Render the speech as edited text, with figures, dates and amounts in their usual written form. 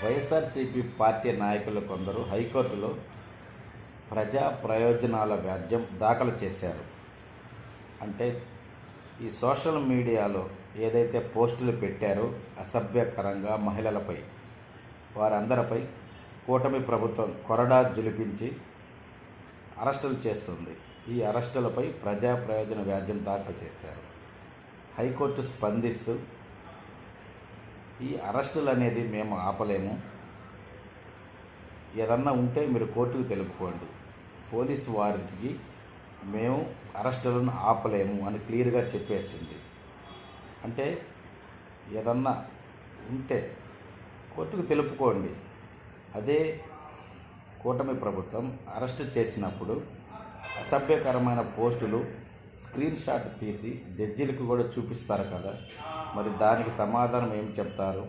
YSRCP party నాయకులు కొందరు హైకోర్టులో ప్రజా ప్రయోజనాల వ్యాజ్యం దాఖలు చేశారు. అంటే ఈ సోషల్ మీడియాలో ఏదైతే పోస్టులు పెట్టారో అసభ్యకరంగా మహిళలపై, వారందరిపై కూటమి ప్రభుత్వం కొరడా జులిపించి అరెస్టులు చేస్తుంది. ఈ అరెస్టులపై ప్రజా ప్రయోజన వ్యాజ్యం దాఖలు చేశారు. హైకోర్టు స్పందిస్తూ, ఈ అరెస్టులు అనేది మేము ఆపలేము, ఏదన్నా ఉంటే మీరు కోర్టుకు తెలుపుకోండి, పోలీసు వారికి మేము అరెస్టులను ఆపలేము అని క్లియర్గా చెప్పేసింది. అంటే ఏదన్నా ఉంటే కోర్టుకు తెలుపుకోండి. అదే కూటమి ప్రభుత్వం అరెస్ట్ చేసినప్పుడు అసభ్యకరమైన పోస్టులు స్క్రీన్ షాట్ తీసి జడ్జిలకు కూడా చూపిస్తారు కదా, మరి దానికి సమాధానం ఏం చెప్తారు?